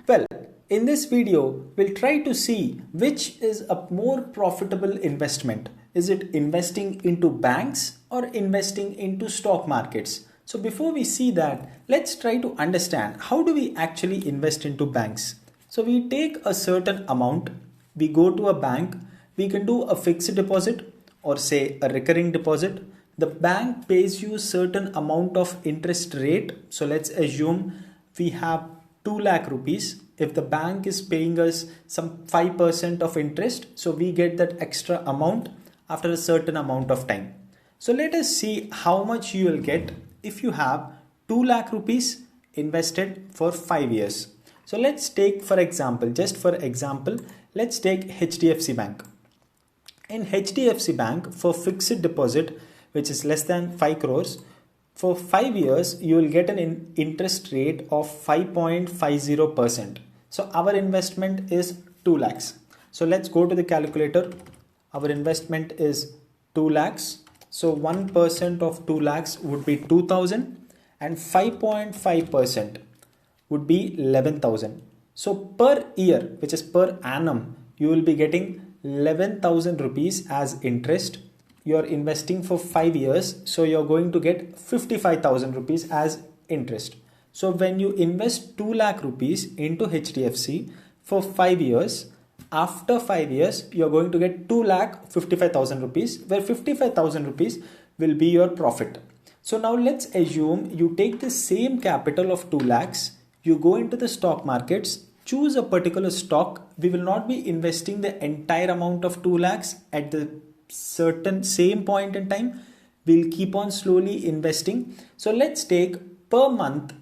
Well, in this video, we'll try to see which is a more profitable investment. Is it investing into banks or investing into stock markets? So before we see that, let's try to understand how do we actually invest into banks. So we take a certain amount, we go to a bank, we can do a fixed deposit or say a recurring deposit. The bank pays you certain amount of interest rate. So let's assume we have 2 lakh rupees. If the bank is paying us some 5% of interest, so we get that extra amount after a certain amount of time. So let us see how much you will get if you have 2 lakh rupees invested for 5 years. So let's take for example, let's take HDFC Bank. In HDFC Bank, for fixed deposit, which is less than 5 crores, for 5 years, you will get an interest rate of 5.50%. So our investment is 2 lakhs. So let's go to the calculator. Our investment is 2 lakhs. So 1% of 2 lakhs would be 2,000 and 5.5% would be 11,000. So per year, which is per annum, you will be getting 11,000 rupees as interest. You're investing for 5 years, so you're going to get 55,000 rupees as interest. So when you invest 2 lakh rupees into HDFC for 5 years, after 5 years, you're going to get 2 lakh 55,000 rupees, where 55,000 rupees will be your profit. So now let's assume you take the same capital of 2 lakhs, you go into the stock markets, choose a particular stock. We will not be investing the entire amount of 2 lakhs at the certain same point in time. We'll keep on slowly investing. So let's take per month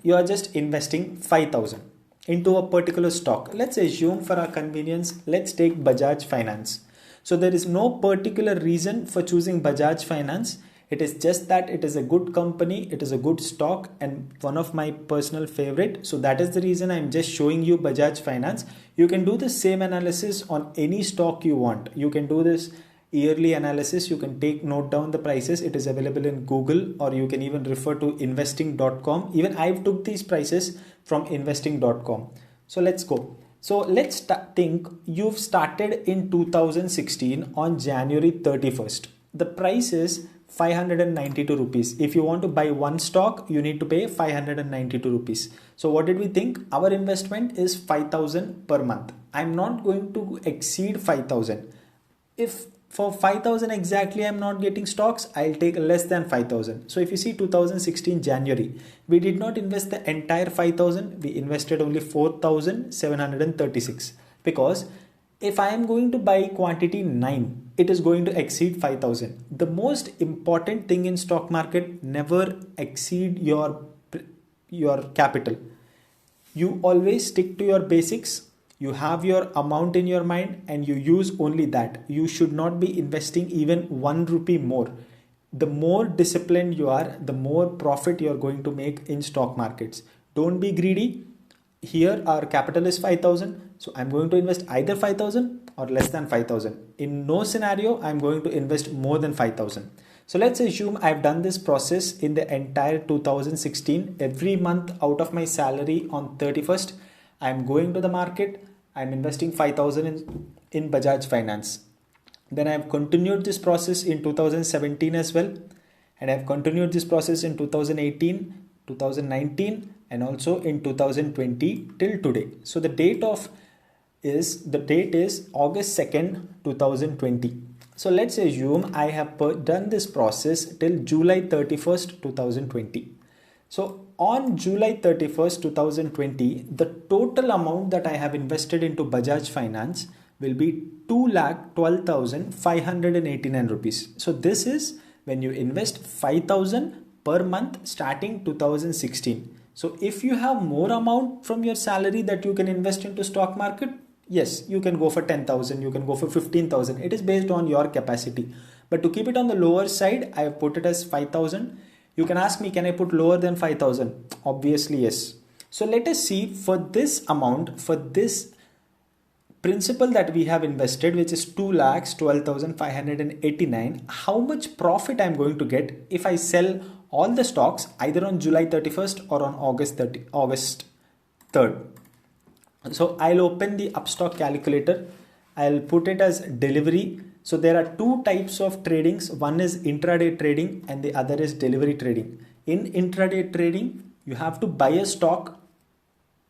you are just investing 5,000 into a particular stock. Let's assume for our convenience, let's take Bajaj Finance. So there is no particular reason for choosing Bajaj Finance. It is just that it is a good company, it is a good stock and one of my personal favorite. So that is the reason I'm just showing you Bajaj Finance. You can do the same analysis on any stock you want. You can do this yearly analysis. You can take note down the prices. It is available in Google, or you can even refer to investing.com. Even I've took these prices from investing.com. So let's go. So let's think you've started in 2016 on January 31st. The price is 592 rupees. If you want to buy one stock, you need to pay 592 rupees. So what did we think? Our investment is 5,000 per month. I'm not going to exceed 5,000. If for 5,000 exactly I'm not getting stocks, I'll take less than 5,000. So if you see 2016 January, we did not invest the entire 5,000. We invested only 4,736 because if I am going to buy quantity 9, it is going to exceed 5,000. The most important thing in stock market, never exceed your capital. You always stick to your basics. You have your amount in your mind and you use only that. You should not be investing even 1 rupee more. The more disciplined you are, the more profit you are going to make in stock markets. Don't be greedy. Here our capital is 5,000. So I'm going to invest either 5,000 or less than 5,000. In no scenario, I'm going to invest more than 5,000. So let's assume I've done this process in the entire 2016. Every month out of my salary on 31st, I'm going to the market. I'm investing 5,000 in Bajaj Finance. Then I've continued this process in 2017 as well. And I've continued this process in 2018, 2019 and also in 2020 till today. So the date is August 2nd, 2020. So let's assume I have done this process till July 31st, 2020. So on July 31st, 2020, the total amount that I have invested into Bajaj Finance will be 2,12,589 rupees. So this is when you invest 5,000 per month starting 2016. So if you have more amount from your salary that you can invest into stock market, yes, you can go for 10,000, you can go for 15,000. It is based on your capacity. But to keep it on the lower side, I have put it as 5,000. You can ask me, can I put lower than 5,000? Obviously, yes. So let us see for this amount, for this principal that we have invested, which is 2,12,589, how much profit I'm going to get if I sell all the stocks either on July 31st or on August 3rd. So I'll open the upstock calculator. I'll put it as delivery. So there are two types of tradings. One is intraday trading and the other is delivery trading. In intraday trading, you have to buy a stock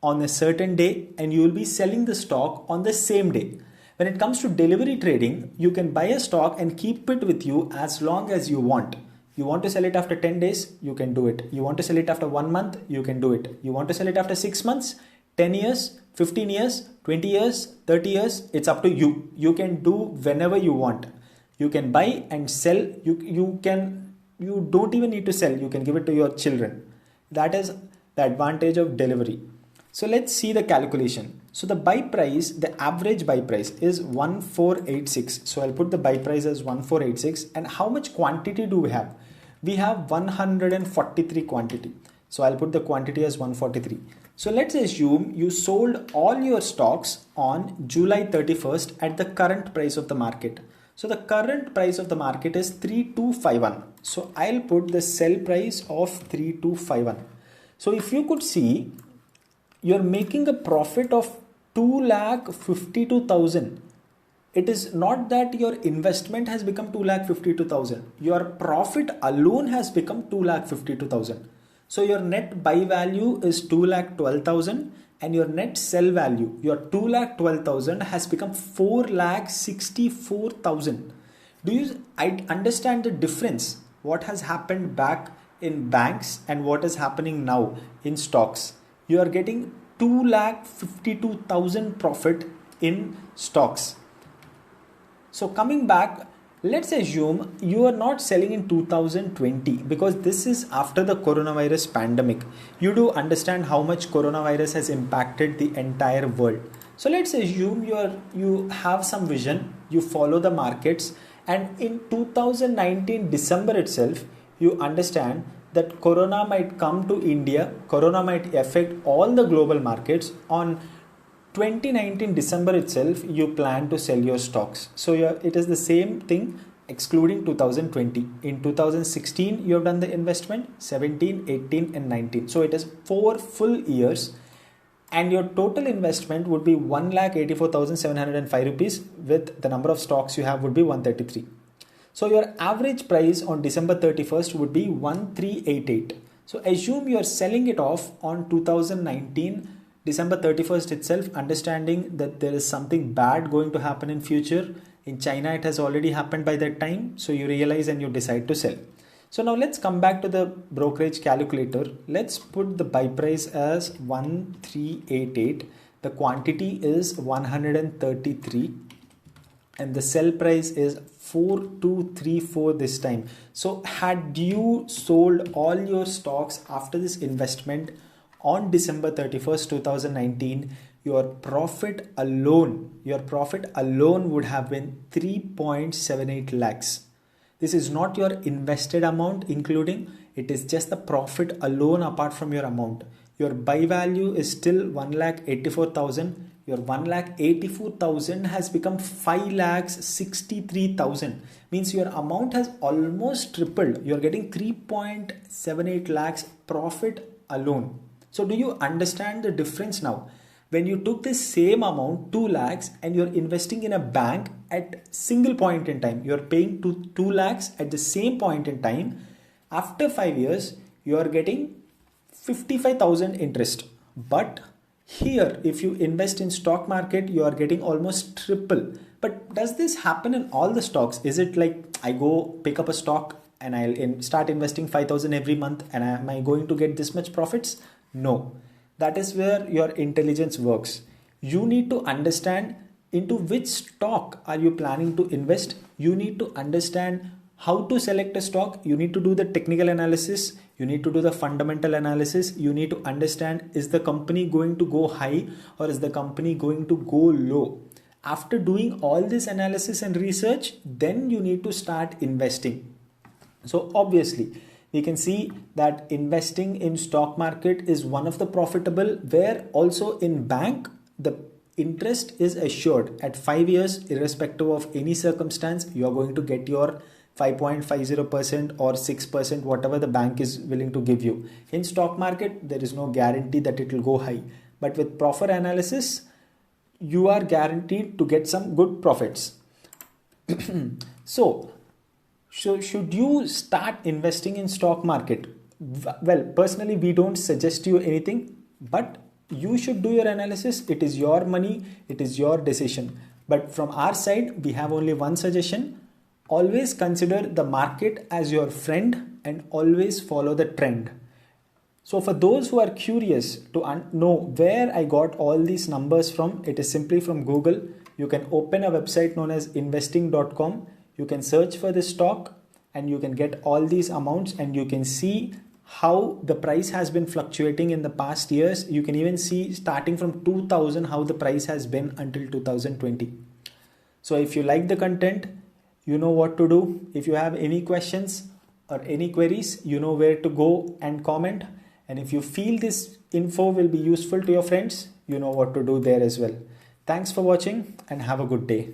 on a certain day and you will be selling the stock on the same day. When it comes to delivery trading, you can buy a stock and keep it with you as long as you want. You want to sell it after 10 days, you can do it. You want to sell it after 1 month, you can do it. You want to sell it after 6 months, 10 years, 15 years, 20 years, 30 years, it's up to you. You can do whenever you want. You can buy and sell. You don't even need to sell. You can give it to your children. That is the advantage of delivery. So let's see the calculation. So the buy price, the average buy price is 1486. So I'll put the buy price as 1486. And how much quantity do we have? We have 143 quantity. So I'll put the quantity as 143. So let's assume you sold all your stocks on July 31st at the current price of the market. So the current price of the market is 3251. So I'll put the sell price of 3251. So if you could see, you're making a profit of 2,52,000. It is not that your investment has become 2,52,000. Your profit alone has become 2,52,000. So your net buy value is 2,12,000 and your net sell value, your 2,12,000 has become 4,64,000. Do you understand the difference? What has happened back in banks and what is happening now in stocks? You are getting 2,52,000 profit in stocks. So coming back, let's assume you are not selling in 2020 because this is after the coronavirus pandemic. You do understand how much coronavirus has impacted the entire world. So let's assume you have some vision, you follow the markets, and in 2019 December itself, you understand that corona might come to India, corona might affect all the global markets. On 2019 December itself, you plan to sell your stocks. So it is the same thing excluding 2020. In 2016, you have done the investment, 17, 18 and 19. So it is 4 full years and your total investment would be 1,84,705 rupees with the number of stocks you have would be 133. So your average price on December 31st would be 1388. So assume you are selling it off on 2019 December 31st itself, understanding that there is something bad going to happen in future. In China, it has already happened by that time. So you realize and you decide to sell. So now let's come back to the brokerage calculator. Let's put the buy price as 1388. The quantity is 133. And the sell price is 4234 this time. So had you sold all your stocks after this investment on December 31st, 2019, your profit alone would have been 3.78 lakhs. This is not your invested amount including, it is just the profit alone apart from your amount. Your buy value is still 1,84,000. Your 1,84,000 has become 5,63,000. Means your amount has almost tripled. You're getting 3.78 lakhs profit alone. So do you understand the difference now? When you took this same amount, 2 lakhs, and you're investing in a bank at single point in time, you're paying 2 lakhs at the same point in time. After 5 years, you are getting 55,000 interest. But here, if you invest in stock market, you are getting almost triple. But does this happen in all the stocks? Is it like I go pick up a stock and I'll start investing 5,000 every month and am I going to get this much profits? No. That is where your intelligence works. You need to understand into which stock are you planning to invest. You need to understand how to select a stock. You need to do the technical analysis. You need to do the fundamental analysis. You need to understand, is the company going to go high or is the company going to go low? After doing all this analysis and research, then you need to start investing. So obviously, we can see that investing in stock market is one of the profitable, where also in bank, the interest is assured at 5 years, irrespective of any circumstance, you are going to get your 5.50% or 6%, whatever the bank is willing to give you. In stock market, there is no guarantee that it will go high. but with proper analysis, you are guaranteed to get some good profits. So should you start investing in stock market? Well, personally, we don't suggest you anything, but you should do your analysis. It is your money, it is your decision. But from our side, we have only one suggestion. Always consider the market as your friend and always follow the trend. So for those who are curious to know where I got all these numbers from, it is simply from Google. You can open a website known as investing.com. You can search for this stock and you can get all these amounts, and you can see how the price has been fluctuating in the past years. You can even see starting from 2000 how the price has been until 2020. So if you like the content, you know what to do. If you have any questions or any queries, you know where to go and comment. And if you feel this info will be useful to your friends, you know what to do there as well. Thanks for watching and have a good day.